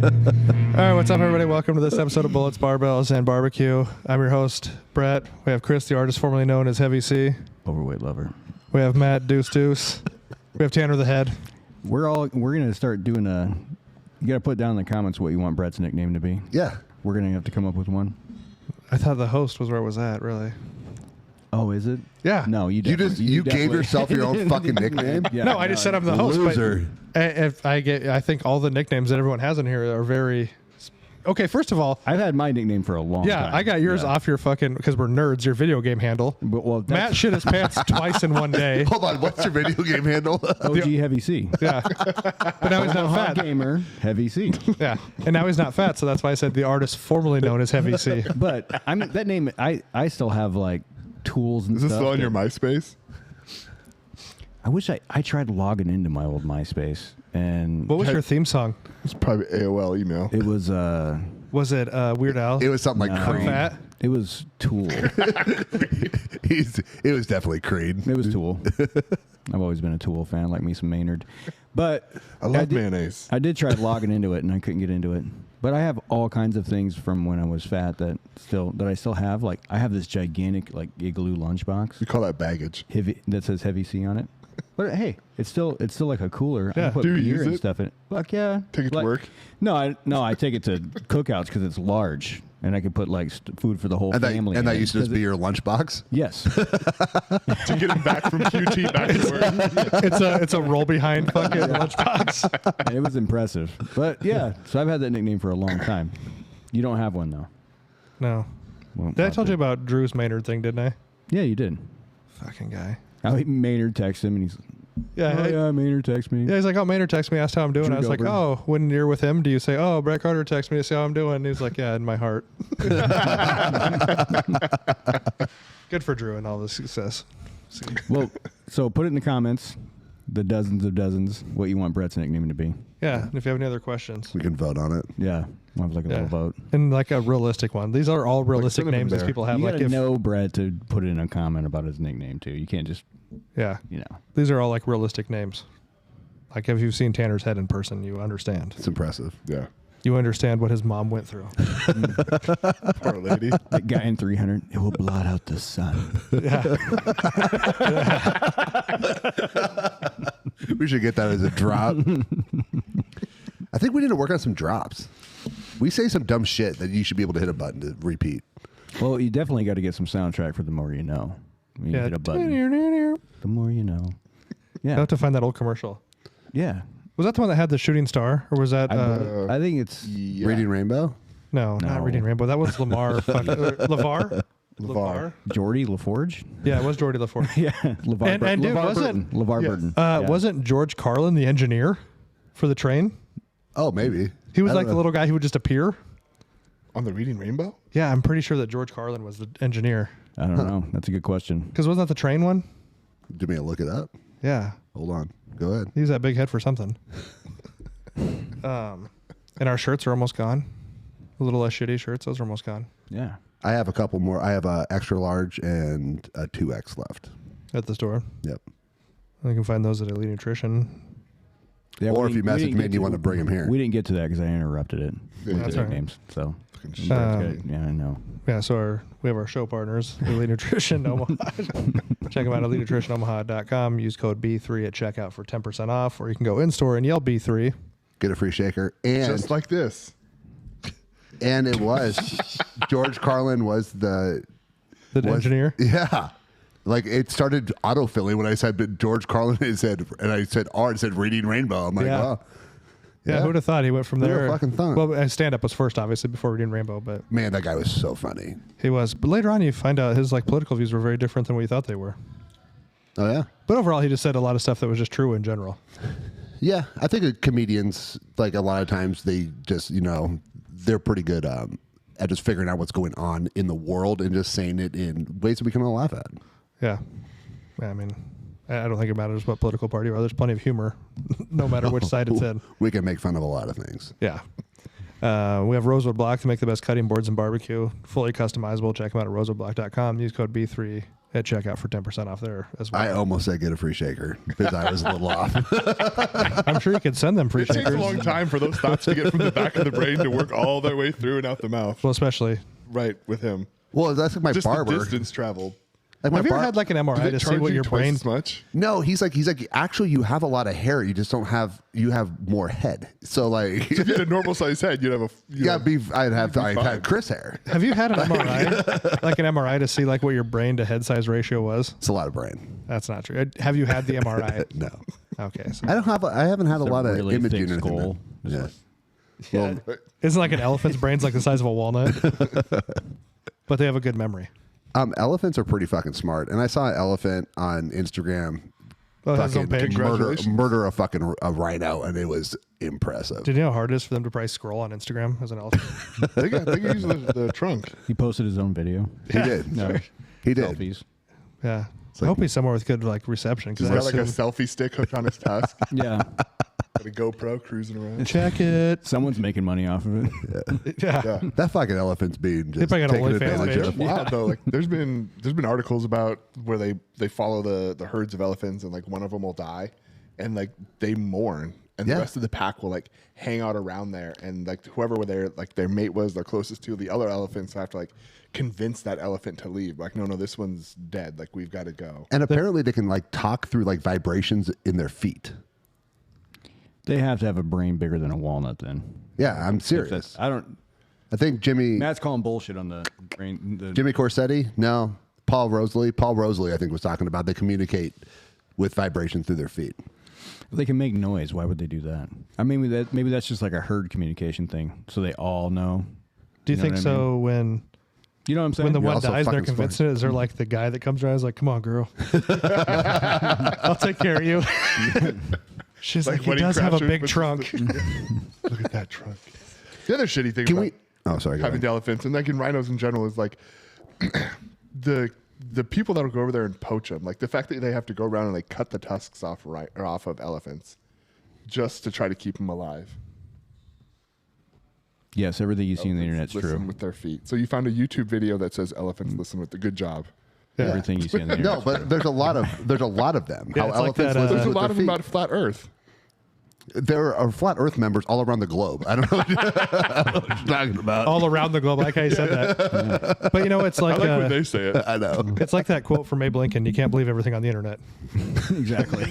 right, what's up, everybody? Welcome to this episode of Bullets, Barbells, and Barbecue. I'm your host, Brett. We have Chris, the artist formerly known as Heavy C. Overweight lover. We have Matt, Deuce Deuce. We have Tanner, the Head. We're going to start doing you got to put down in the comments what you want Brett's nickname to be. Yeah. We're going to have to come up with one. I thought the host was where it was at, really. Oh, is it? Yeah. No, you You gave yourself your own fucking nickname? Yeah, no, I just said I'm the host. Loser. But I think all the nicknames that everyone has in here are very... Okay, first of all... I've had my nickname for a long time. Yeah, I got yours off your fucking... Because we're nerds, your video game handle. But, Matt shit his pants twice in one day. Hold on, what's your video game handle? OG Heavy C. Yeah. But now he's not Omaha fat. Gamer Heavy C. Yeah. And now he's not fat, so that's why I said the artist formerly known as Heavy C. But that name, I still have like tools and Is this stuff. still on your MySpace? I wish I tried logging into my old MySpace. And What was your theme song? It's probably AOL email. it was Was it Weird Al? It was something like I'm Creed. fat. it was Tool. It was definitely Creed. It was Tool. I've always been a Tool fan, like me some Maynard. But I love mayonnaise. I did try logging into it, and I couldn't get into it. But I have all kinds of things from when I was fat that I still have. Like I have this gigantic like igloo lunchbox We call that baggage. that says Heavy C on it. But hey, it's still like a cooler. I Yeah. can put Do you beer use and it? stuff in it. Fuck yeah. Take it to Like- work? No, I take it to cookouts because it's large, and I can put like food for the whole family. And that in it. used to just 'Cause be your lunchbox? Yes. To get him back from QT back to work. It's a roll behind fucking lunchbox. It was impressive. But yeah, so I've had that nickname for a long time. You don't have one though. No. Well, Did I told you about Drew's Maynard thing, didn't I? Yeah, you did. Fucking guy. Maynard texted him and he's Yeah. Maynard texted me. Yeah, he's like, oh, Maynard texted me, asked how I'm doing. Drew I was like, Gilbert. oh, when you're with him, do you say, oh, Brett Carter texted me to see how I'm doing? And he's like, yeah, in my heart. Good for Drew and all the success. Well, so put it in the comments, the dozens of dozens, what you want Brett's nickname to be. Yeah, and if you have any other questions. We can vote on it. Yeah, we'll have like a little vote. And like a realistic one. These are all realistic cinnamon names that bear. people have. You Like gotta know Brett to put it in a comment about his nickname too. You can't just, yeah, these are all like realistic names. Like if you've seen Tanner's head in person, you understand. It's impressive. Yeah. You understand what his mom went through. Poor lady. That guy in 300, it will blot out the sun. Yeah. We should get that as a drop. I think we need to work on some drops. We say some dumb shit that you should be able to hit a button to repeat. Well, you definitely got to get some soundtrack for The More You Know. You Yeah. hit a button. The More You Know. I Yeah. have to find that old commercial. Yeah. Was that the one that had the shooting star, or was that? I think it's Yeah. Reading Rainbow? No, not No. Reading Rainbow. That was Lamar. LeVar? LeVar. Jordy LaForge. Yeah, it was Jordy LaForge. Yeah. LeVar And- and dude, LeVar wasn't- Burton. LeVar Yes. Burton. Uh, Yeah. Wasn't George Carlin the engineer for the train? Oh, maybe. He was I like don't the know. little guy who would just appear. On the Reading Rainbow? Yeah, I'm pretty sure that George Carlin was the engineer. I don't know. That's a good question. Because wasn't that the train one? Do me a look it up. Yeah, Hold on. Go ahead. he used that big head for something. And our shirts are almost gone. The little less shitty shirts, those are almost gone Yeah. I have a couple more. I have a extra large and a 2X left. at the store. Yep. You can find those at Elite Nutrition. Yeah, Or we if you didn't- we message didn't me get and you want to bring them here. We didn't get to that because I interrupted it. with That's the all right. nicknames. So Fucking Brett's shit. Um, good. Yeah, I know. Yeah, so we have our show partners, Elite Nutrition Omaha. Check them out at EliteNutritionOmaha.com. Use code B3 at checkout for 10% off, or you can go in store and yell B3. Get a free shaker. And Just like this. and it was George Carlin was the Engineer. Yeah. Like it started autofilling when I said George Carlin it said and I said R it said Reading Rainbow. I'm like, Yeah. wow. Yeah, who would have thought he went from Who'd have there? fucking thought? Well, stand-up was first, obviously, before Reading Rainbow, but Man, that guy was so funny. he was. But later on, you find out his like political views were very different than what you thought they were. Oh yeah? But overall, he just said a lot of stuff that was just true in general. Yeah. I think comedians, like a lot of times they just, they're pretty good at just figuring out what's going on in the world and just saying it in ways that we can all laugh at. Yeah. I mean, I don't think it matters what political party you are. There's plenty of humor, no matter which side it's in. We can make fun of a lot of things. Yeah. We have Rosewood Block to make the best cutting boards and barbecue. Fully customizable. Check them out at rosewoodblock.com. Use code B3 at checkout for 10% off there as well. I almost said get a free shaker because I was a little off. I'm sure you could send them free It takes shakers. a long time for those thoughts to get from the back of the brain to work all their way through and out the mouth. Well, especially. Right, with him. Well, that's like my Just barber. the distance traveled. Like my Have you ever bar- had like an Do MRI they to see charge what you your twice brain? as much? No, he's like actually you have a lot of hair. You just don't have you have more head. So like If you had a normal sized head, you'd have a. I'd have fine. Chris hair. Have you had an MRI, like an MRI, to see like what your brain to head size ratio was? It's a lot of brain. That's not true. Have you had the MRI? No, Okay. So I haven't had a It's lot of really imaging. thick or anything, skull. man. Yeah. yeah, isn't like an elephant's brain's like the size of a walnut, but they have a good memory. Elephants are pretty fucking smart. And I saw an elephant on Instagram Oh, it has its own fucking page. Congratulations. murder a rhino, and it was impressive. Did you know how hard it is for them to probably scroll on Instagram as an elephant? They use the trunk. He posted his own video. He did. No, He did. selfies. Yeah. I like- hope he's somewhere with good like reception. He's Because got like a selfie stick hooked on his tusk. Yeah, Got a GoPro cruising around. check it. someone's making money off of it. Yeah. Yeah. That fucking elephant's being just probably got an taken OnlyFans advantage page. of. Wild though. Like there's been articles about where they follow the herds of elephants and like one of them will die, and like they mourn, and Yeah. the rest of the pack will like hang out around there, and like whoever their mate was, they're closest to, the other elephants have to like convince that elephant to leave. Like no, this one's dead. Like we've got to go. And apparently they can like talk through like vibrations in their feet. They have to have a brain bigger than a walnut. Then Yeah, I'm If serious. that's- I don't. I think Jimmy Matt's calling bullshit on the brain. Jimmy Corsetti, no. Paul Rosalie, I think, was talking about they communicate with vibration through their feet. They can make noise. Why would they do that? I mean, maybe that's just like a herd communication thing, so they all know. Do you know think what I so when You know what I'm saying? when the You're one also dies and they're fucking convincing it? Is there like the guy that comes around is like, come on, girl. I'll take care of you. She's like, he when does have a crashes big with trunk. Look at that trunk. The other shitty thing Can about we? Oh, sorry. Go having ahead. the elephants and like in rhinos in general is like the people that'll go over there and poach them. Like the fact that they have to go around and like cut the tusks off off of elephants just to try to keep them alive. Yes, everything you see on the internet's Listen true. with their feet. So you found a YouTube video that says elephants listen with the good job. Yeah. Everything you see on the No, internet. but there's a lot of them. Yeah, How it's like elephants that, listen There's a with lot their of them feet. about flat Earth. There are flat Earth members all around the globe. I don't know what you're talking about. All around the globe. I like how you said that. But you know, it's I like, like when they say it. I know. it's like that quote from Abe Lincoln. You can't believe everything on the internet. Exactly.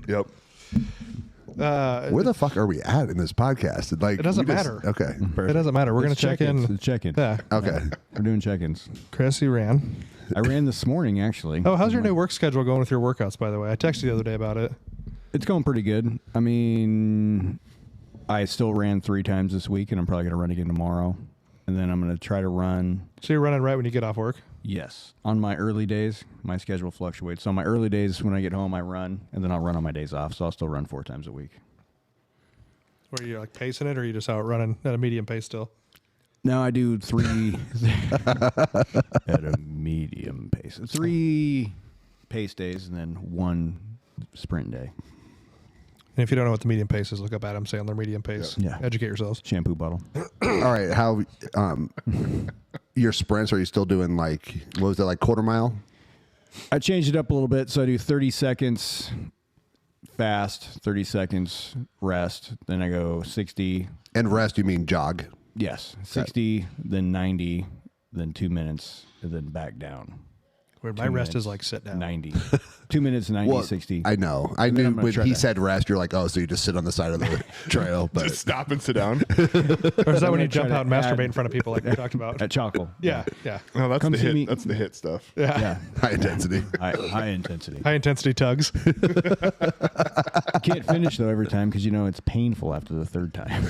Yep. Where the fuck are we at in this podcast? Like, It doesn't we just- matter. Okay. It doesn't matter. We're going to check in. It's check-in. Yeah. Okay. We're doing check-ins. Chris, you ran. I ran this morning, actually. Oh, how's your new work schedule going with your workouts, by the way? I texted you the other day about it. It's going pretty good. I mean, I still ran 3 times this week, and I'm probably going to run again tomorrow. And then I'm going to try to run. So you're running right when you get off work? Yes. On my early days, my schedule fluctuates. So on my early days, when I get home, I run, and then I'll run on my days off. So I'll still run 4 times a week. Where you're like pacing it, or are you just out running at a medium pace still? No, I do 3 at a medium pace. 3 pace days, and then 1 sprint day. And if you don't know what the medium pace is, look up Adam Sandler medium pace. Yeah. Educate yourselves. Shampoo bottle. All right. How your sprints? Are you still doing like what was that, like quarter mile? I changed it up a little bit, so I do 30 seconds fast, 30 seconds rest, then I go 60. And rest, you mean jog? Yes, 60, then 90, then 2 minutes, and then back down. Where my 2 rest minutes, is like sit down. 90. 2 minutes, 90, 60. I know. I then knew I'm gonna when try he to- said rest, you're like, oh, so you just sit on the side of the trail. But Just stop and sit down. Or is that when gonna you jump try out and to masturbate add- in front of people like we talked about? At Chockle. Yeah, yeah. No, that's Come the see hit. me. That's the hit stuff. Yeah. Yeah. high intensity. High intensity. High intensity tugs. You can't finish, though, every time because you know it's painful after the 3rd time.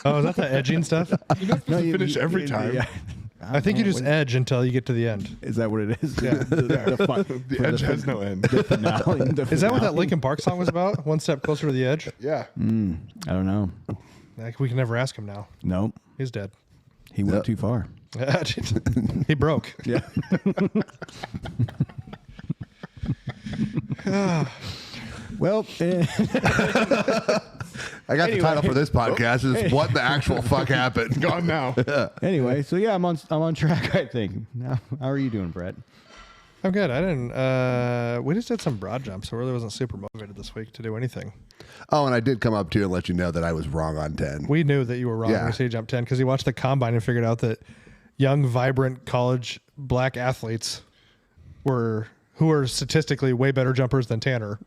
Oh, is that the edging stuff? You're not supposed to finish every time. Yeah. I think you just edge until you get to the end. Is that what it is? Yeah. The edge has no end. Finale, Is that what that Linkin Park song was about? One step closer to the edge? Yeah. I don't know. Like, we can never ask him now. Nope. He's dead. He went Yep. too far. He broke. Yeah. Well, I got the title for this podcast. Is what the actual fuck happened? Gone now. Anyway, so yeah, I'm on track. I think. Now, how are you doing, Brett? I'm good. I didn't. We just did some broad jumps. So I really wasn't super motivated this week to do anything. Oh, and I did come up to you and let you know that I was wrong on 10. We knew that you were wrong when you said you jumped 10 because he watched the combine and figured out that young, vibrant college black athletes who are statistically way better jumpers than Tanner.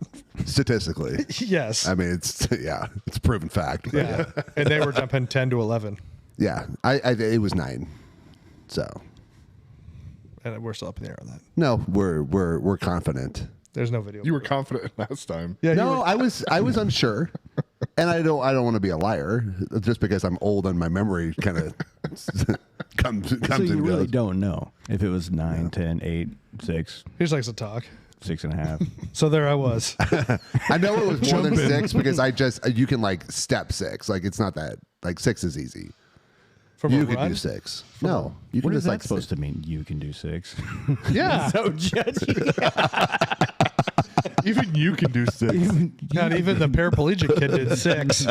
Statistically. Yes. I mean, it's a proven fact. But Yeah. And they were jumping 10 to 11. yeah. It was 9. So. And we're still up in the air on that. No, we're confident. There's no video. You were confident last time. Yeah. No, I was unsure, and I don't want to be a liar just because I'm old and my memory kind of comes So and you really goes. don't know if it was 9, 10, 8, 6, He just likes to talk. 6.5. So there I was. I know it was more than 6 because you can like step 6. Like it's not that like 6 is easy. From You a could run? do 6. No, you What can is just that like supposed to mean? You can do 6. Yeah. So judgy. Even you can do 6. Not even the paraplegic kid did 6.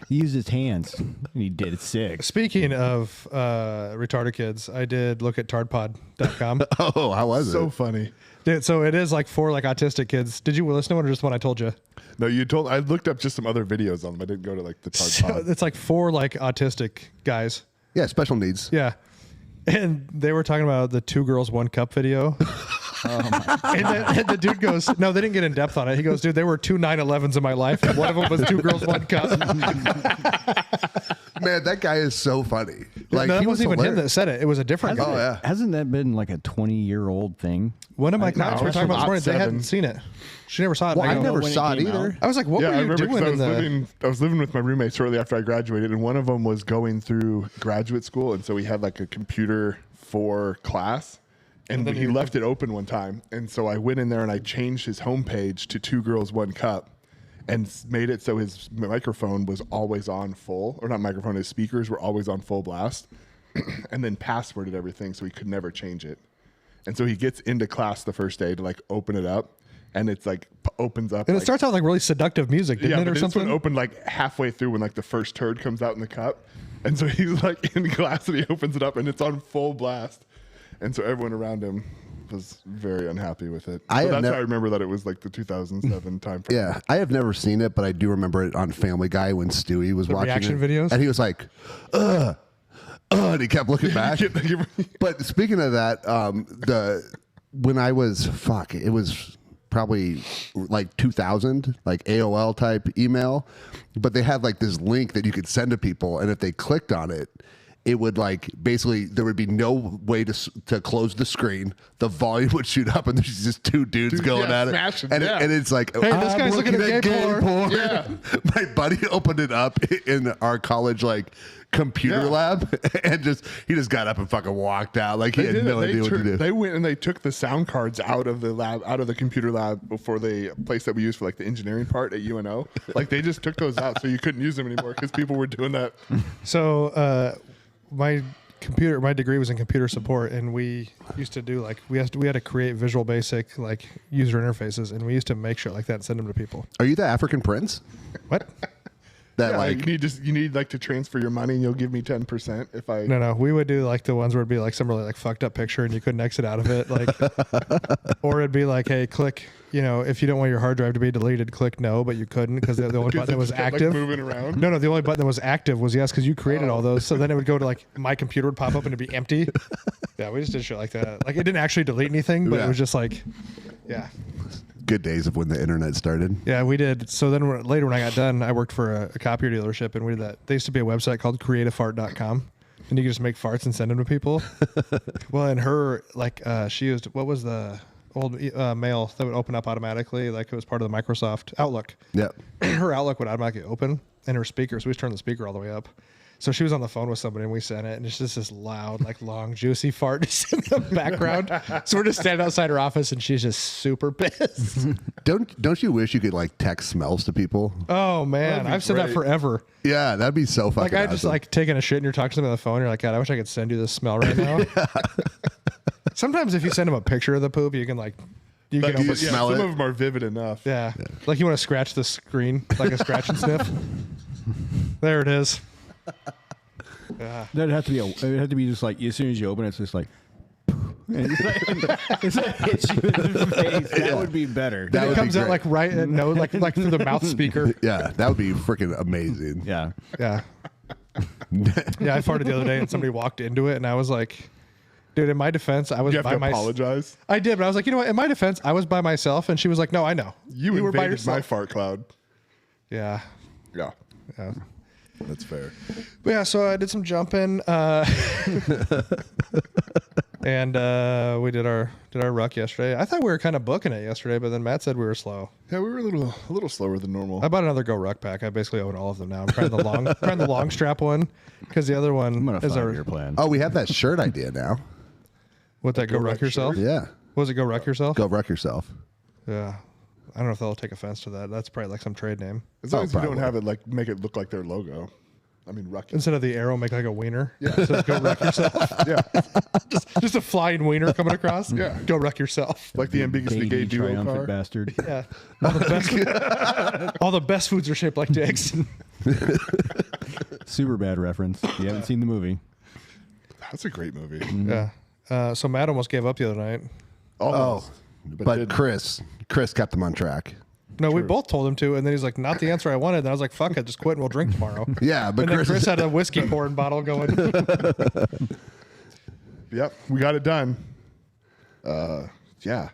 He used his hands and he did 6. Speaking of retarded kids, I did look at tardpod.com. Oh, how was So it? funny. So it is like for like autistic kids. Did you listen to it or just what I told you? No, you told. I looked up just some other videos on them. I didn't go to like the Tard So Pod. it's like for like autistic guys. Yeah, special needs. Yeah. And they were talking about the 2 girls, 1 cup video. And the dude goes, no, they didn't get in depth on it. He goes, dude, there were 2 9/11s in my life. And one of them was 2 girls, 1 cup. Man, that guy is so funny. Like No, that he was wasn't even him hilarious. that said it. It was a different guy. Oh yeah. Hasn't that been like a 20-year-old thing? One of my clients no, were talking about this morning. it's They from hadn't 07. seen it. She never saw it. Well, And I I go, never when it saw it came either. out. I was like, what Yeah, were I you remember doing because in the... I was living with my roommate shortly after I graduated, and one of them was going through graduate school, and so we had like a computer for class, and then he left it open one time, and so I went in there and I changed his homepage to 2 girls, 1 cup, and made it so his microphone was always on full, or not microphone, his speakers were always on full blast, and then passworded everything so he could never change it. And so he gets into class the first day to like open it up, and it's like opens up. And it like, starts out like really seductive music, didn't it, but or this something? one opened like halfway through when like the first turd comes out in the cup, and so he's like in class and he opens it up and it's on full blast, and so everyone around him was very unhappy with it. I So have that's never- how I remember that it was like the 2007 time frame. Yeah, I have never seen it, but I do remember it on Family Guy when Stewie was watching reaction it. videos? And he was like, and he kept looking back. But speaking of that, when I was, it was probably like 2000, like AOL type email, but they had like this link that you could send to people, and if they clicked on it, it would like basically there would be no way to close the screen. The volume would shoot up, and there's just 2 dudes going yeah, at it, smashing, and, yeah. and it's like, Hey, this guy's looking at gay porn. Yeah. My buddy opened it up in our college like computer Yeah. lab, and he just got up and fucking walked out like he had no idea what to do. They went and they took the sound cards out of the lab, out of the computer lab before the place that we used for like the engineering part at UNO. Like they just took those out so you couldn't use them anymore because people were doing that. So my degree was in computer support, and we used to do like we had to create Visual Basic like user interfaces, and we used to make shit like that and send them to people. Are you the African prince? What? That Yeah, like you need like to transfer your money and you'll give me 10% if I. No, we would do like the ones where it'd be like some really like fucked up picture and you couldn't exit out of it, like, or it'd be like, hey, click, if you don't want your hard drive to be deleted, click no, but you couldn't because the only button that was Just kept, active. like, moving around. No, the only button that was active was yes because you created all those. So then it would go to like my computer would pop up and it'd be empty. Yeah, we just did shit like that. Like it didn't actually delete anything, but Yeah. it was just like, yeah. good days of when the internet started. Yeah, we did. So then later when I got done, I worked for a copier dealership, and we did that. There used to be a website called createafart.com, and you could just make farts and send them to people. Well, and her, like, she used, what was the old mail that would open up automatically? Like it was part of the Microsoft Outlook. Yep. Her Outlook would automatically open, and her speakers, we just turned the speaker all the way up. So she was on the phone with somebody and we sent it, and it's just this loud, like long, juicy fart just in the background. So we're just standing outside her office and she's just super pissed. Don't you wish you could like text smells to people? Oh man, be I've said that great. forever. Yeah, that'd be so fucking Like I just awesome. like taking a shit and you're talking to somebody on the phone. You're like, God, I wish I could send you this smell right now. Sometimes if you send them a picture of the poop, you can like You Like, can you almost, smell some it? of them are vivid enough. yeah. Like you want to scratch the screen, like a scratch and sniff. There it is. Yeah. That'd have to be it'd have to be just like as soon as you open it, it's just like. It's like hits you in the face. That would be better. That And would it be comes out great. like right at no, like through the mouth speaker. Yeah, that would be freaking amazing. Yeah. Yeah. Yeah, I farted the other day and somebody walked into it and I was like, dude, in my defense, I was You have by to myself. apologize. I did, but I was like, you know what? In my defense, I was by myself and she was like, no, I know. You were by invaded yourself. my fart cloud. Yeah. Yeah, Yeah. that's fair. But yeah, so I did some jumping, and we did our ruck yesterday. I thought we were kind of booking it yesterday, but then Matt said we were slow. Yeah, we were a little slower than normal. I bought another Go Ruck pack. I basically own all of them now. I'm trying the long strap one because the other I'm one gonna is find your plan. Oh, we have that shirt idea now. what that Go Go Ruck Ruck yourself. shirt? Yeah. What was it? Go Ruck yourself. Go wreck yourself. Yeah. I don't know if they'll take offense to that. That's probably like some trade name. As long as you don't probably. have it like make it look like their logo. I mean, Ruck. Instead of the arrow, make like a wiener. Yeah. It says Go Ruck yourself. Yeah, Just a flying wiener coming across. Yeah. Go Ruck yourself. like the ambiguously gay Baby duo triumphant car. bastard. Yeah. All the best foods are shaped like dicks. Super bad reference. You haven't seen the movie. That's a great movie. Yeah. So Matt almost gave up the other night. Almost, But didn't. Chris kept him on track. No, we both told him to, and then he's like, "Not the answer I wanted." And I was like, "Fuck it, just quit, and we'll drink tomorrow." Yeah, but And then Chris, Chris had a whiskey pouring bottle going. Yep, we got it done. Yeah,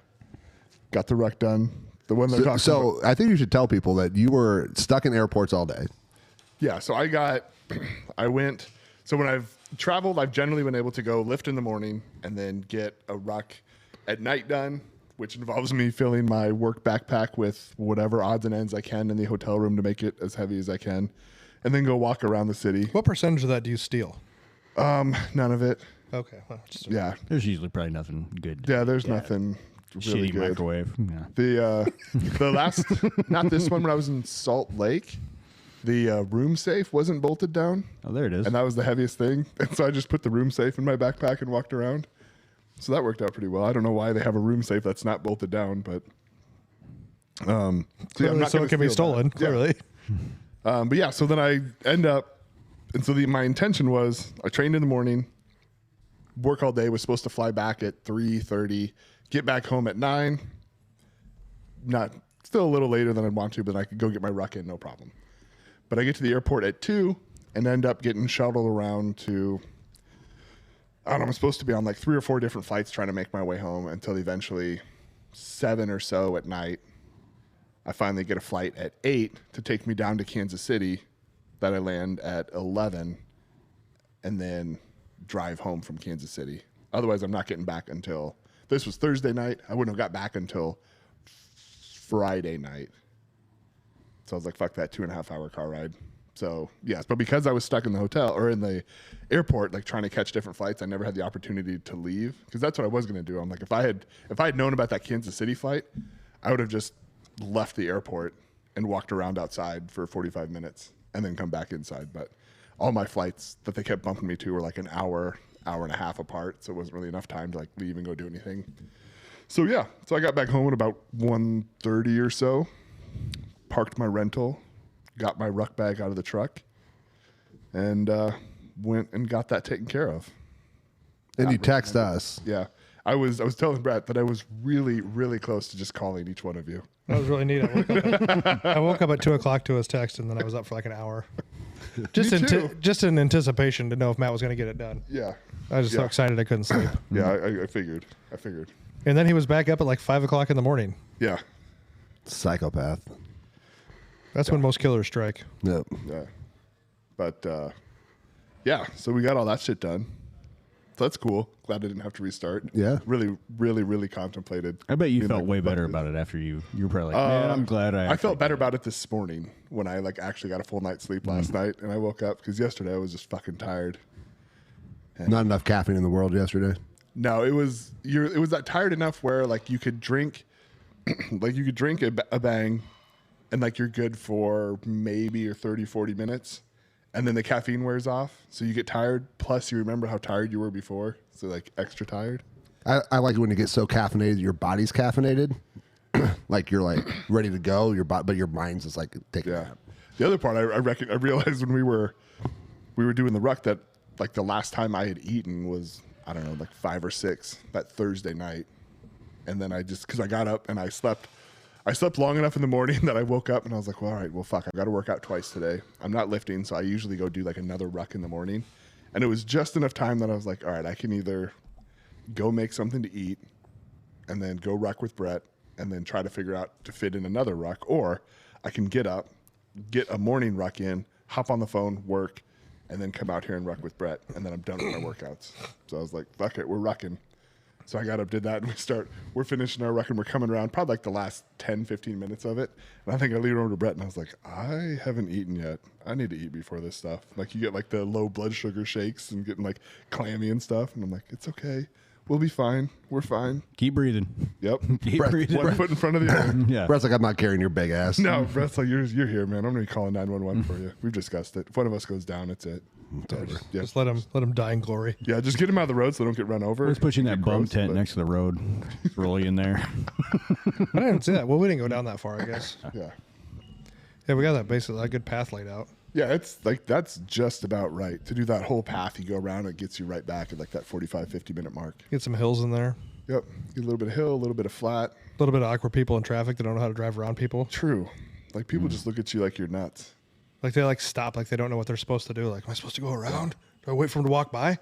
got the Ruck done. The one that talks about. so I think you should tell people that you were stuck in airports all day. Yeah, so I went. So when I've traveled, I've generally been able to go lift in the morning and then get a ruck at night done, which involves me filling my work backpack with whatever odds and ends I can in the hotel room to make it as heavy as I can, and then go walk around the city. What percentage of that do you steal? None of it. Okay, well, just, Yeah, There's usually probably nothing good. yeah. There's nothing really Shitty good. microwave. Yeah. The last, not this one, when I was in Salt Lake, the room safe wasn't bolted down. Oh, there it is. And that was the heaviest thing. And so I just put the room safe in my backpack and walked around. So that worked out pretty well. I don't know why they have a room safe that's not bolted down, but so, yeah, I'm clearly, not so gonna it can be steal that. stolen. Yeah. Clearly, But yeah, so then I end up, and so my intention was I trained in the morning, work all day, was supposed to fly back at 3:30, get back home at 9. Not still a little later than I'd want to, but I could go get my ruck in, no problem. But I get to the airport at 2 and end up getting shuttled around to, I don't know, I'm supposed to be on like 3 or 4 different flights trying to make my way home until eventually 7 or so at night. I finally get a flight at 8 to take me down to Kansas City that I land at 11 and then drive home from Kansas City. Otherwise, I'm not getting back until, this was Thursday night. I wouldn't have got back until Friday night. So I was like, fuck that 2.5 hour car ride. So yes, but because I was stuck in the hotel or in the airport, like trying to catch different flights, I never had the opportunity to leave because that's what I was going to do. I'm like, if I had known about that Kansas City flight, I would have just left the airport and walked around outside for 45 minutes and then come back inside. But all my flights that they kept bumping me to were like an hour and a half apart. So it wasn't really enough time to like leave and go do anything. So yeah, so I got back home at about 1:30 or so, parked my rental, got my ruck bag out of the truck, and went and got that taken care of. And you text us. Yeah, I was telling Brett that I was really, really close to just calling each one of you. that was really neat. I woke up at 2:00 to his text, and then I was up for like an hour. Just Me too. just in anticipation to know if Matt was going to get it done. Yeah, I was just so Yeah. excited I couldn't sleep. yeah, I figured. And then he was back up at like 5:00 in the morning. Yeah, Psychopath. That's when most killers strike. Yep. yeah, but yeah. So we got all that shit done. So that's cool. Glad I didn't have to restart. Yeah. Really, really, really contemplated. I bet you being felt like, way fuck better this. about it after you were probably like, man, I'm glad I felt better about it this morning when I like actually got a full night's sleep last night and I woke up because yesterday I was just fucking tired. Not enough caffeine in the world yesterday. No, it was that tired enough where like you could drink, like you could drink a bang, and like you're good for maybe 30, 40 minutes, and then the caffeine wears off, so you get tired. Plus, you remember how tired you were before, so like extra tired. I like it when you get so caffeinated, your body's caffeinated. Like you're like ready to go, but your mind's just like taking a nap. The other part I realized when we were doing the ruck that like the last time I had eaten was, I don't know, like 5 or 6 that Thursday night. And then because I got up and I slept long enough in the morning that I woke up and I was like, well, all right, well, fuck, I've got to work out twice today. I'm not lifting, so I usually go do like another ruck in the morning. And it was just enough time that I was like, all right, I can either go make something to eat and then go ruck with Brett and then try to figure out to fit in another ruck, or I can get up, get a morning ruck in, hop on the phone, work, and then come out here and ruck with Brett, and then I'm done with my workouts. So I was like, fuck it, we're rucking. So I got up, did that, and we're finishing our ruck, and we're coming around probably like the last 10, 15 minutes of it. And I think I leaned over to Brett, and I was like, I haven't eaten yet. I need to eat before this stuff. Like you get like the low blood sugar shakes and getting like clammy and stuff. And I'm like, it's okay. We'll be fine. We're fine. Keep breathing. Yep. Keep breathing. One foot in front of the other. Yeah. Brett's like, I'm not carrying your big ass. No, Brett's like, you're here, man. I'm going to be calling 911 for you. We've discussed it. If one of us goes down, it's it. It's over. Yeah. Just let him die in glory. Yeah, just get him out of the road so they don't get run over. Let's put you in that Get bum gross, tent but- next to the road. Roll you in there. I didn't see that. Well, we didn't go down that far, I guess. Yeah. Yeah, we got that basically a good path laid out. Yeah, it's like that's just about right. To do that whole path, you go around, it gets you right back at like that 45, 50-minute mark. Get some hills in there. Yep. Get a little bit of hill, a little bit of flat. A little bit of awkward people in traffic that don't know how to drive around people. True. Like people just look at you like you're nuts. Like they like stop, like they don't know what they're supposed to do. Like, am I supposed to go around? Do I wait for them to walk by?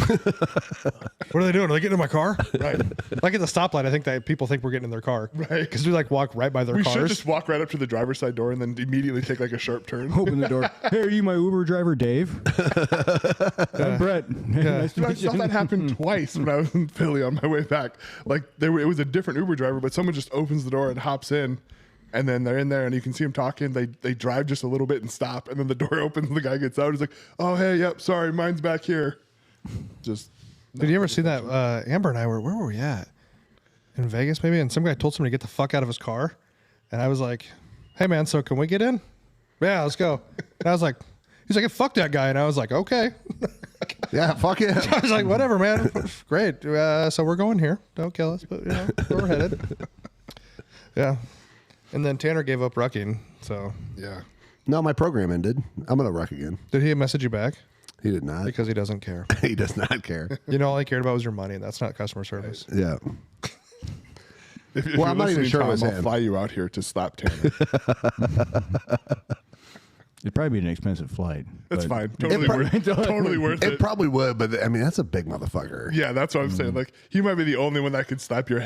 What are they doing? Are they getting in my car? Right. Like at the stoplight, I think that people think we're getting in their car. Right. Because we like walk right by their We should cars. just walk right up to the driver's side door and then immediately take like a sharp turn. Open the door. Hey, are you my Uber driver, Dave? I'm Brett. Nice to Dude, I meet you. saw that happen twice when I was in Philly on my way back. Like it was a different Uber driver, but someone just opens the door and hops in, and then they're in there and you can see them talking. They drive just a little bit and stop, and then the door opens and the guy gets out. He's like, "Oh hey, yep, sorry, mine's back here." Just Did you ever see that? Amber and I were, where were we at? In Vegas, maybe? And some guy told somebody to get the fuck out of his car. And I was like, hey, man, so can we get in? Yeah, let's go. And I was like, he's like, fuck that guy. And I was like, okay. Yeah, fuck it. I was like, whatever, man. Great. So we're going here. Don't kill us, but, you know, where we're headed. Yeah. And then Tanner gave up rucking. So yeah. No, my program ended. I'm gonna ruck again. did he message you back? He did not. Because he doesn't care. He does not care. You know, all he cared about was your money, and that's not customer service. Yeah. If Well, you're I'm not even listening, sure it Tom, was I'll him. fly you out here to slap Tanner. It'd probably be an expensive flight. That's but- fine. Totally worth It it. probably would, but I mean, that's a big motherfucker. Yeah, that's what I'm saying. Like he might be the only one that could slap your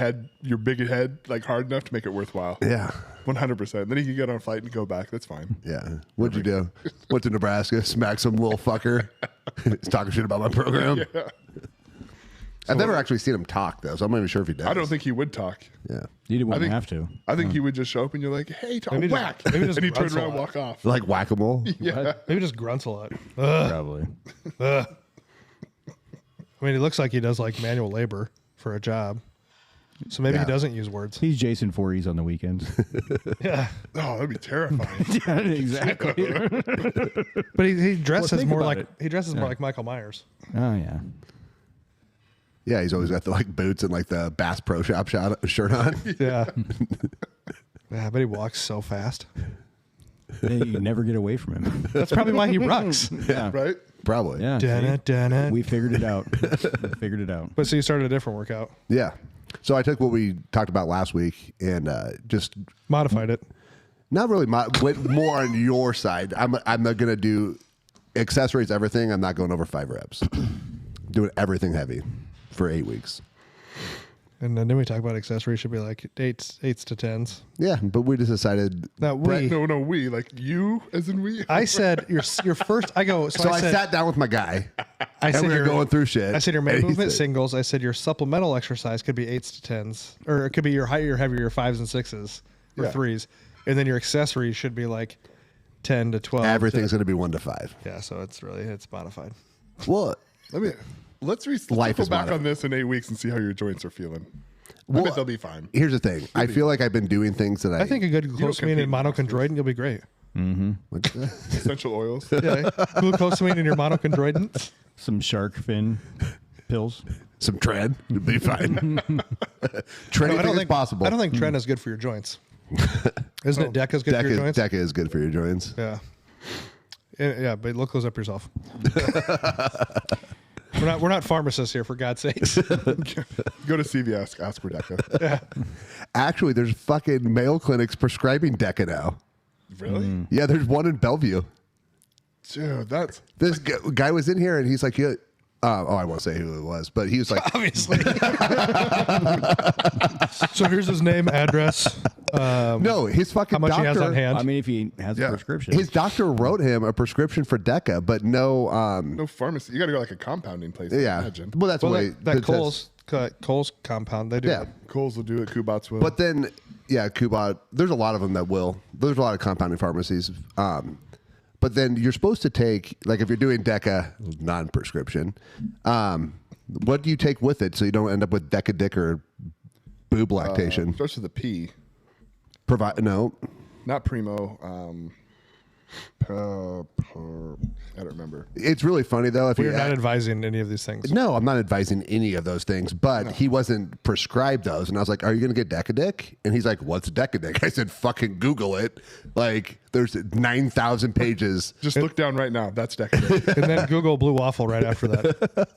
big head, like hard enough to make it worthwhile. Yeah. 100%. Then he can get on a flight and go back. That's fine. Yeah. What'd you do? Went to Nebraska, smacked some little fucker. He's talking shit about my program. Yeah. I've never actually seen him talk, though, so I'm not even sure if he does. I don't think he would talk. Yeah. You wouldn't think- have to. I think he would just show up and you're like, "Hey, Tom, Maybe just- whack!" maybe just and he turn grunts a around, and lot. walk off. Like whack a mole. Yeah. Maybe just grunts a lot. Probably. I mean, he looks like he does like manual labor for a job. So maybe Yeah. he doesn't use words. He's Jason Voorhees on the weekends. Yeah. Oh, that'd be terrifying. Yeah, exactly. But he dresses think more about like it. he dresses more like Michael Myers. Oh, yeah. Yeah, he's always got the like boots and like the Bass Pro Shop shirt on. Yeah. Yeah, but he walks so fast. You never get away from him. That's probably why he rucks. Yeah. Right? Probably. Yeah. Dun-it, see? dun-it. We figured it out. We figured it out. But so you started a different workout. Yeah. So I took what we talked about last week and just Modified it. not really went more on your side. I'm not gonna do accessories, everything. I'm not going over 5 reps. Doing everything heavy for 8 weeks. And then we talk about accessories should be like eights to tens. Yeah, but we just decided. Now we No, we. Like you, as in we. I said your first I go So I said, sat down with my guy. I and said we were your- going through shit. I said your main and he movement said- singles. I said your supplemental exercise could be 8s to 10s, or it could be your higher, your heavier, your 5s and 6s or Yeah. 3s, and then your accessories should be like 10 to 12. Everything's going to be 1 to 5. Yeah, so it's modified. Well, Let's Life go is back modified. on this in 8 weeks and see how your joints are feeling. I Well, bet they'll be fine. here's the thing. I feel like I've been doing things that I think a good glucosamine and compete with monochondroitin, you'll be great. What's that? Essential oils. Yeah, glucosamine and your monochondroitin. Some shark fin pills. Some Tren would be fine. Anything is possible. I don't think Tren is good for your joints. Isn't it Deca's good for your joints? Deca is good for your joints. Yeah. Yeah, but look those up yourself. We're not pharmacists here, for God's sakes. Go to CVS, ask for Deca. Yeah. Actually, there's fucking Mayo clinics prescribing Deca now. Really? Yeah, there's one in Bellevue. Dude, that's This guy was in here and he's like, yeah, I won't say who it was, but he was like, Obviously. So here's his name, address. no, his fucking How much doctor, he has on hand. I mean, if he has a prescription. his doctor wrote him a prescription for Deca, but no, no pharmacy. You got to go like a compounding place. yeah. I imagine. Well, that's Well, the way that Kohl's compound, they do Yeah. it. Kohl's will do it. Kubat's will. But then, yeah, Kubat. There's a lot of them that will. There's a lot of compounding pharmacies. But then you're supposed to take, like, if you're doing Deca non-prescription, what do you take with it so you don't end up with Deca Dick or boob lactation? starts with a P. No. Not Primo. I don't remember. It's really funny though. If We're you not advising any of these things. no, I'm not advising any of those things, but he wasn't prescribed those. And I was like, are you going to get Decadic? And he's like, what's Decadic? I said, fucking Google it. Like, there's 9,000 pages. Just look down right now. That's Deca. And then Google Blue Waffle right after that.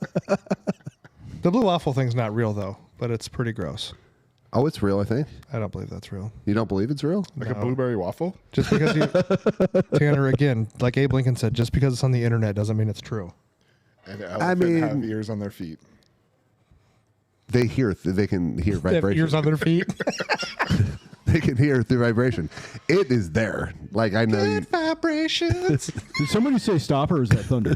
The Blue Waffle thing's not real, though, but it's pretty gross. Oh, it's real, I think. I don't believe that's real. You don't believe it's real? Like a blueberry waffle. Just because you, Tanner, again, like Abe Lincoln said, just because it's on the internet doesn't mean it's true. And elephant have ears on their feet. They can hear They have vibration. ears on their feet. They can hear the vibration. It is there. Like, I know. Good vibrations. Did somebody say stop or is that thunder?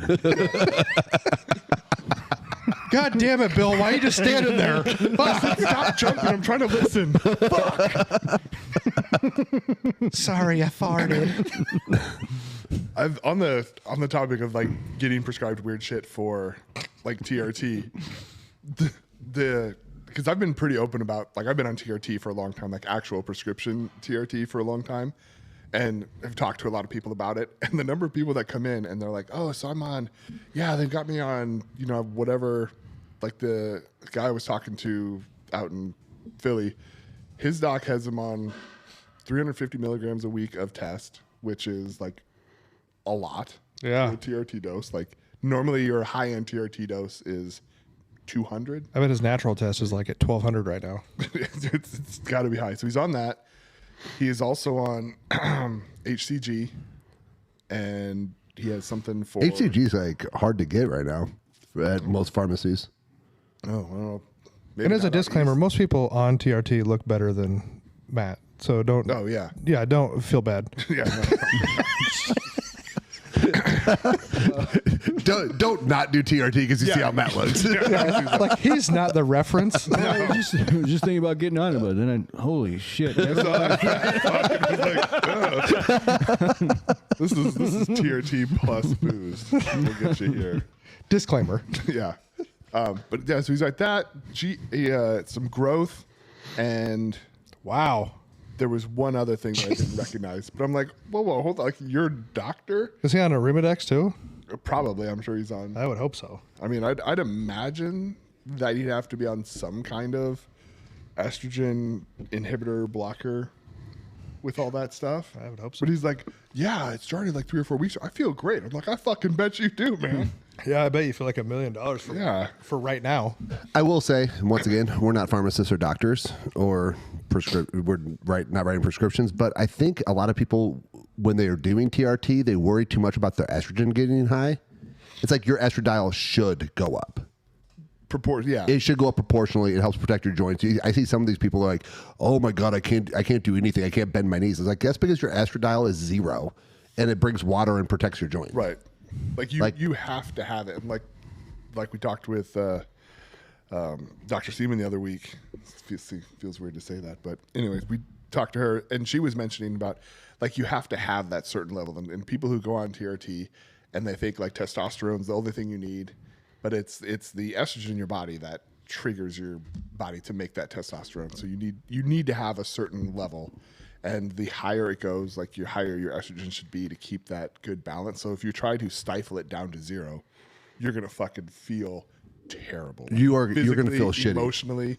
God damn it, Bill. Why are you just standing there? Stop jumping. I'm trying to listen. Sorry, I farted. I've on the topic of like getting prescribed weird shit for like TRT. Because I've been pretty open about, like, I've been on TRT for a long time, like actual prescription TRT for a long time, and I've talked to a lot of people about it. And the number of people that come in and they're like, oh, so I'm on, yeah, they've got me on, you know, whatever. Like the guy I was talking to out in Philly, his doc has him on 350 milligrams a week of test, which is like a lot. Yeah. For a TRT dose. Like normally your high end TRT dose is 200. I bet his natural test is like at 1,200 right now. It's got to be high. So he's on that. He is also on HCG, and he has something for HCG is like hard to get right now at most pharmacies. Oh, well, And as a disclaimer, most people on TRT look better than Matt. So don't. Oh yeah, Yeah, don't feel bad. yeah. Don't not do TRT because you see how Matt looks. Like, he's not the reference. I was just thinking about getting on it, but then holy shit. This is TRT plus booze. We'll get you here. Disclaimer. Yeah. But yeah, so he's like that. Some growth, and Wow. there was one other thing that I didn't recognize. But I'm like, whoa, hold on. Like, you're a doctor? Is he on a Arimidex too? Probably. I'm sure he's on. I would hope so. I mean, I'd imagine that he'd have to be on some kind of estrogen inhibitor blocker with all that stuff. I would hope so. But he's like, yeah, it started like 3 or 4 weeks. I feel great. I'm like, I fucking bet you do, man. Yeah, I bet you feel like $1 million for right now. I will say, once again, we're not pharmacists or doctors or we're not writing prescriptions, but I think a lot of people, when they are doing TRT, they worry too much about their estrogen getting high. It's like your estradiol should go up. Yeah. It should go up proportionally. It helps protect your joints. I see some of these people are like, oh my God, I can't do anything. I can't bend my knees. It's like, that's because your estradiol is 0 and it brings water and protects your joints. Right. Like you have to have it. And like we talked with Dr. Seaman the other week. Feels weird to say that, but anyways, we talked to her and she was mentioning about like you have to have that certain level. And people who go on TRT and they think like testosterone's the only thing you need, but it's the estrogen in your body that triggers your body to make that testosterone. So you need to have a certain level. And the higher it goes, like your higher your estrogen should be to keep that good balance. So if you try to stifle it down to 0, you're going to fucking feel terrible. You're going to Physically, feel shitty. emotionally.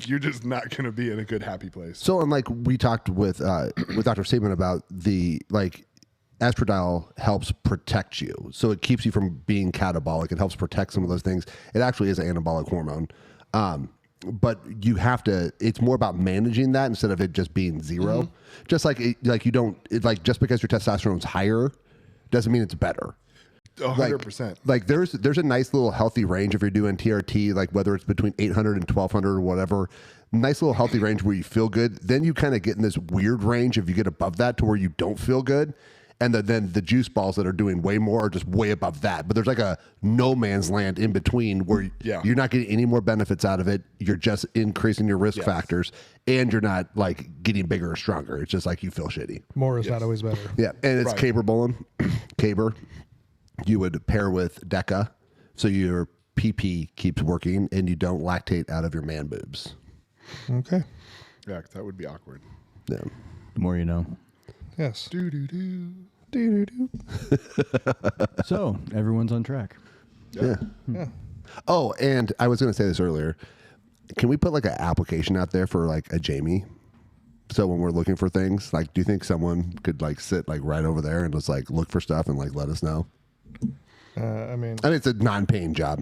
You're just not going to be in a good, happy place. So, and like we talked with Dr. Seaman about the like estradiol helps protect you. So it keeps you from being catabolic. It helps protect some of those things. It actually is an anabolic hormone. But you have to, it's more about managing that instead of it just being zero. Just like, just because your testosterone's higher doesn't mean it's better. 100%. Like there's a nice little healthy range if you're doing TRT, like whether it's between 800 and 1200 or whatever, nice little healthy range where you feel good. Then you kind of get in this weird range if you get above that to where you don't feel good. And then the juice balls that are doing way more are just way above that. But there's like a no man's land in between where you're not getting any more benefits out of it. You're just increasing your risk factors, and you're not like getting bigger or stronger. It's just like you feel shitty. More is not always better. Yeah, and it's caberbolin. Caber, you would pair with Deca, so your PP keeps working and you don't lactate out of your man boobs. Okay. Yeah, that would be awkward. Yeah. The more you know. Yes. Do-do-do. Do-do-do. So everyone's on track. Yeah. Yeah. Oh, and I was going to say this earlier. Can we put like an application out there for like a Jamie? So when we're looking for things, like, do you think someone could like sit like right over there and just like look for stuff and like let us know? I mean, It's a non-paying job.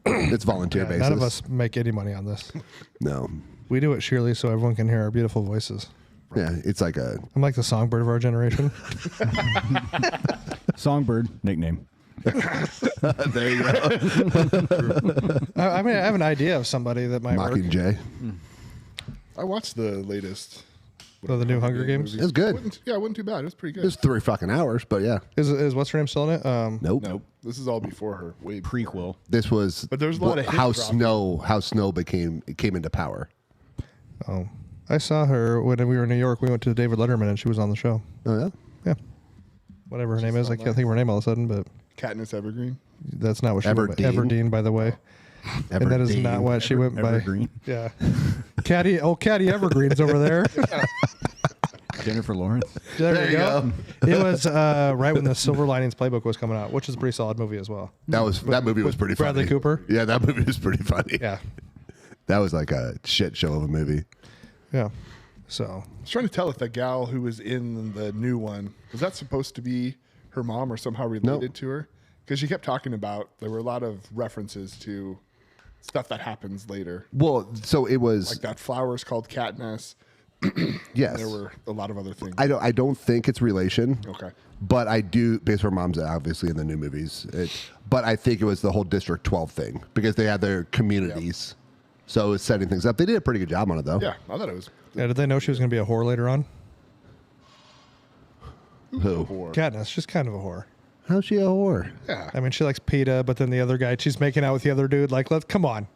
It's volunteer basis. none of us make any money on this. No. We do it sheerly so everyone can hear our beautiful voices. Yeah, it's like a. I'm like the songbird of our generation. Songbird nickname. There you go. I mean, I have an idea of somebody that might work. Mockingjay. I watched the latest. Oh, the new Hunger Games? It's good. It wasn't too bad. It was pretty good. It was 3 fucking hours, but yeah. Is what's her name still in it? Nope. Nope. This is all before her. Way Prequel. This was. But there's a lot of hint how dropping. Snow came into power. Oh, I saw her when we were in New York. We went to David Letterman and she was on the show. Oh yeah. Yeah. Whatever her name is. I can't think of her name all of a sudden, but Katniss Evergreen. that's not what she went by. Everdeen. Everdeen, by the way. And that is not what she went by. Evergreen. Yeah. Caddy Evergreen's over there. Jennifer Lawrence. There you go. It was right when the Silver Linings Playbook was coming out, which is a pretty solid movie as well. That movie was pretty Bradley funny. Cooper? Yeah, that movie was pretty funny. Yeah. That was like a shit show of a movie. Yeah. So I was trying to tell if the gal who was in the new one, was that supposed to be her mom or somehow related to her? Because she kept talking about, there were a lot of references to stuff that happens later. Well, so it was Like that flower is called Katniss. yes. There were a lot of other things. I don't think it's relation. Okay. But I do, because her mom's obviously in the new movies. But I think it was the whole District 12 thing because they had their communities. So it was setting things up. They did a pretty good job on it, though. Yeah, I thought it was. yeah, did they know she was going to be a whore later on? Who? Katniss, she's kind of a whore. How's she a whore? Yeah. I mean, she likes PETA, but then the other guy, she's making out with the other dude. Like, come on.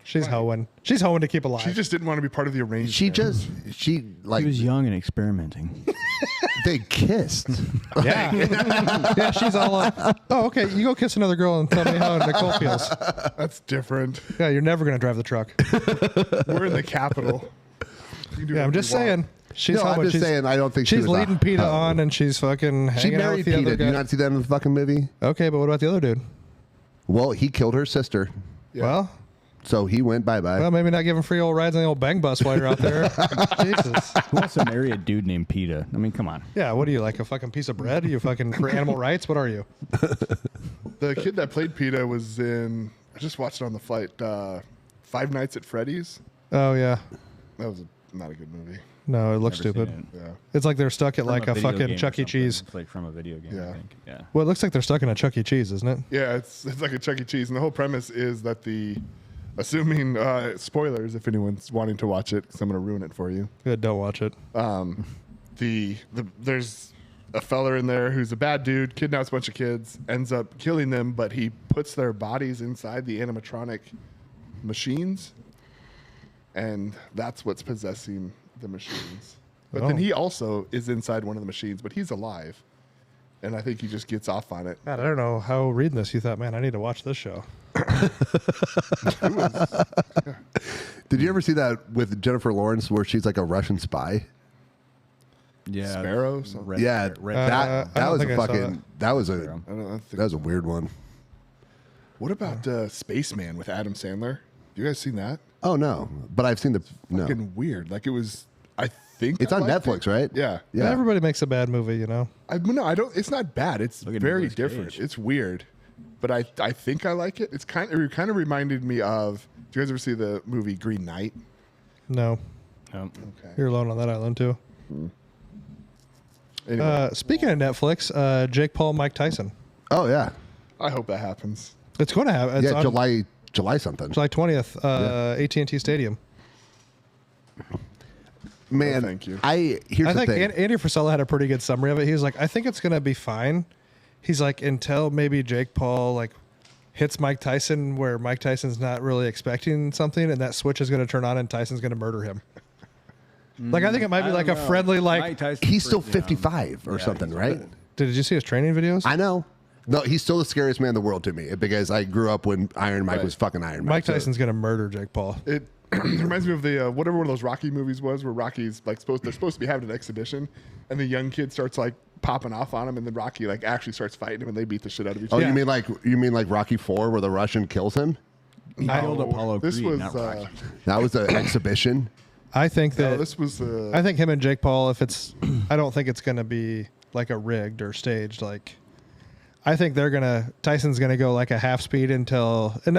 She's hoeing. She's hoeing to keep alive. She just didn't want to be part of the arrangement. She like, He was young and experimenting. they kissed. yeah. Yeah, she's all oh, okay, you go kiss another girl and tell me how Nicole feels. That's different. Yeah, you're never going to drive the truck. We're in the Capitol. You can do Yeah, I'm whatever just you want. saying. She's No, I'm hoeing. just She's- saying, I don't think she's she was leading PETA on and she's fucking She hanging out married with the other PETA. guy. Do you not see that in the fucking movie? Okay, but what about the other dude? Well, he killed her sister. Well, So he went bye-bye. well, maybe not giving free old rides on the old bang bus while you're out there. Jesus. Who wants to marry a dude named PETA? I mean, come on. Yeah, what are you, like a fucking piece of bread? Are you fucking for animal rights? What are you? The kid that played PETA was in, I just watched it on the flight, Five Nights at Freddy's. Oh, yeah. That was not a good movie. No, it looks Never seen stupid. it. Yeah. It's like they're stuck at From like a video fucking game or Chuck E. something. Cheese. It's like from a video game, Yeah. I think. Yeah. Well, it looks like they're stuck in a Chuck E. Cheese, isn't it? Yeah, it's like a Chuck E. Cheese. And the whole premise is that assuming, spoilers if anyone's wanting to watch it, because I'm going to ruin it for you. Good, don't watch it. There's a feller in there who's a bad dude, kidnaps a bunch of kids, ends up killing them, but he puts their bodies inside the animatronic machines, and that's what's possessing the machines. But then Oh. he also is inside one of the machines, but he's alive, and I think he just gets off on it. God, I don't know how reading this you thought, man, I need to watch this show. Did you ever see that with Jennifer Lawrence where she's like a Russian spy? Yeah. Sparrow? Something. Red, Yeah, red, I that don't was think a I saw fucking that. that was a I don't know. I think that was a weird one. What about Spaceman with Adam Sandler? You guys seen that? Oh no, but I've seen the no. Fucking weird. Like it was. I think It's I on liked Netflix, it. right? Yeah. Yeah. Everybody makes a bad movie, you know. No, I don't. It's not bad. It's Look at very Nicolas different. Cage. It's weird, but I think I like it. It kind of reminded me of. Did you guys ever see the movie Green Knight? No, Um, Okay. you're alone on that island too. Anyway, Speaking of Netflix, Jake Paul, Mike Tyson. Oh yeah. I hope that happens. It's going to have. It's Yeah, on July something. July 20th, AT&T Stadium. Man, Oh, thank you. Here's I the think thing. Andy Frisella had a pretty good summary of it. He was like, I think it's going to be fine. He's like, until maybe Jake Paul like hits Mike Tyson where Mike Tyson's not really expecting something, and that switch is going to turn on and Tyson's going to murder him. Like, I think it might be I like don't a know. friendly, like, Mike Tyson's He's still pretty- 55 or yeah, something, he's right? old. did you see his training videos? I know. No, he's still the scariest man in the world to me because I grew up when Iron Mike Right. was fucking Iron Mike. Mike so- Tyson's going to murder Jake Paul. It reminds me of the whatever one of those Rocky movies was, where Rocky's like they're supposed to be having an exhibition, and the young kid starts like popping off on him, and then Rocky like actually starts fighting him, and they beat the shit out of each Oh, other. you mean like Rocky 4 where the Russian kills him? He killed Apollo This Creed, was not Rocky. That was an exhibition. I think that no, this was I think him and Jake Paul, if it's, I don't think it's going to be like a rigged or staged. Like, I think Tyson's going to go like a half speed until, and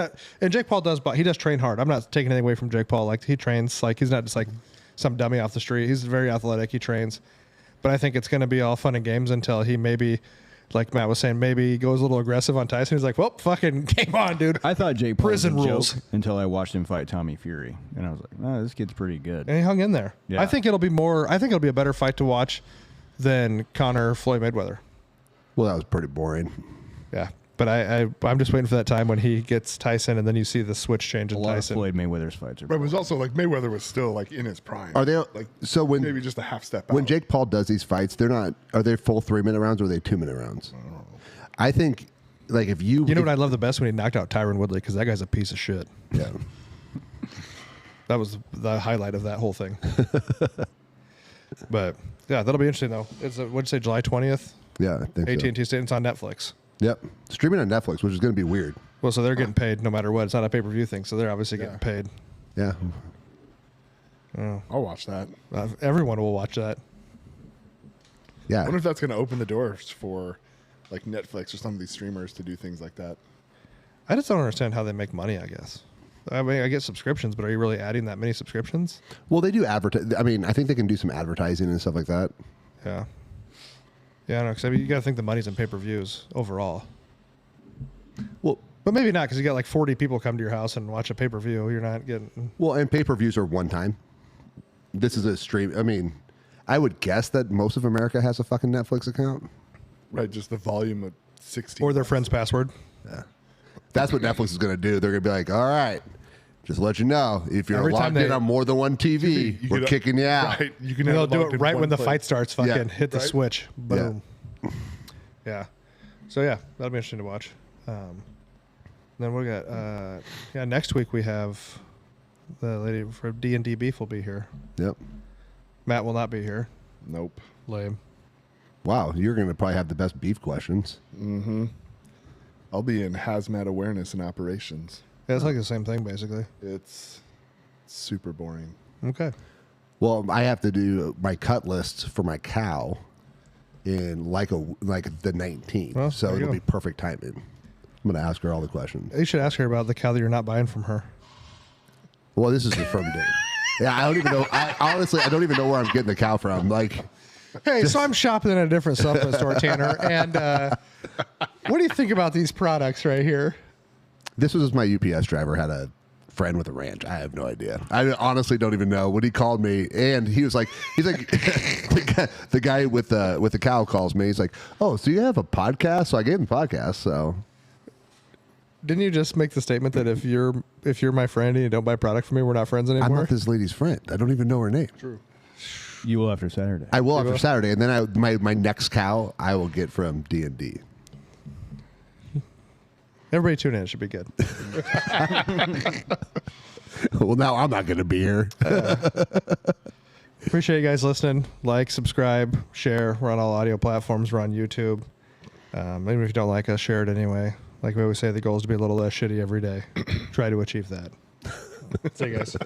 Jake Paul he does train hard. I'm not taking anything away from Jake Paul. Like, he trains, like, he's not just like some dummy off the street. He's very athletic. He trains. But I think it's going to be all fun and games until he maybe, like Matt was saying, maybe he goes a little aggressive on Tyson. He's like, well, fucking game on, dude. I thought Jake Paul Prison was a rules. joke until I watched him fight Tommy Fury, and I was like, "Oh, this kid's pretty good." And he hung in there. Yeah. I think it'll be a better fight to watch than Conor Floyd Mayweather. Well, that was pretty boring. Yeah, but I'm just waiting for that time when he gets Tyson, and then you see the switch change A in lot Tyson. of Floyd Mayweather's fights are. But it was also like Mayweather was still like in his prime. Are they like so when maybe just a half step out? when Jake Paul does these fights, are they full 3-minute rounds or are they 2-minute rounds? I think like if you You know what I love the best when he knocked out Tyron Woodley, because that guy's a piece of shit. yeah. That was the highlight of that whole thing. But yeah, that'll be interesting though. It's what'd you say, July 20th? Yeah, I think AT&T so. Stadium. It's on Netflix. Yep. Streaming on Netflix, which is going to be weird. Well, so they're getting paid no matter what. It's not a pay-per-view thing, so they're obviously getting paid. Yeah. I'll watch that. Everyone will watch that. I Yeah. wonder if that's going to open the doors for like Netflix or some of these streamers to do things like that. I just don't understand how they make money, I guess. I mean, I get subscriptions, but are you really adding that many subscriptions? Well, they do advertise. I mean, I think they can do some advertising and stuff like that. Yeah. Yeah, I know, because I mean, you got to think the money's in pay-per-views overall. Well, But maybe not, because you got like 40 people come to your house and watch a pay-per-view. You're not getting... and pay-per-views are one time. This is a stream. I mean, I would guess that most of America has a fucking Netflix account. Right, just the volume of 60. Or their friend's password. That's what Netflix is going to do. They're going to be like, all right, just to let you know, if you're Every time logged in they- on more than one TV, You we're get a- kicking you out. Right, you can And have they'll it do logged it in right one when the place. fight starts. Fucking Yeah. hit the Right? switch. Boom. Yeah. So, yeah, that'll be interesting to watch. Then we got... next week we have the lady from D&D Beef will be here. Yep. Matt will not be here. Nope. Lame. Wow, you're going to probably have the best beef questions. I'll be in hazmat awareness and operations. Yeah, it's like the same thing, basically. It's super boring. Okay. Well, I have to do my cut lists for my cow in like the 19th, Well, so there you it'll go. be perfect timing. I'm going to ask her all the questions. You should ask her about the cow that you're not buying from her. Well, this is the firm date. Yeah, I don't even know. Honestly, I don't even know where I'm getting the cow from. Like, Hey, so I'm shopping in a different supplement store, Tanner, and what do you think about these products right here? this was my UPS driver had a friend with a ranch. I have no idea. I honestly don't even know. When he called me, and he's like, the guy with the cow calls me. He's like, oh, so you have a podcast? So I gave him the podcast. So Didn't you just make the statement that if you're my friend and you don't buy product from me, we're not friends I'm anymore? not this lady's friend. I don't even know her name. True. You will after Saturday. I will after Saturday, and then my next cow I will get from D&D. Everybody tune in. It should be good. Well, now I'm not going to be here. Appreciate you guys listening. Like, subscribe, share. We're on all audio platforms. We're on YouTube. Maybe if you don't like us, share it anyway. Like we always say, the goal is to be a little less shitty every day. Try to achieve that. See you guys.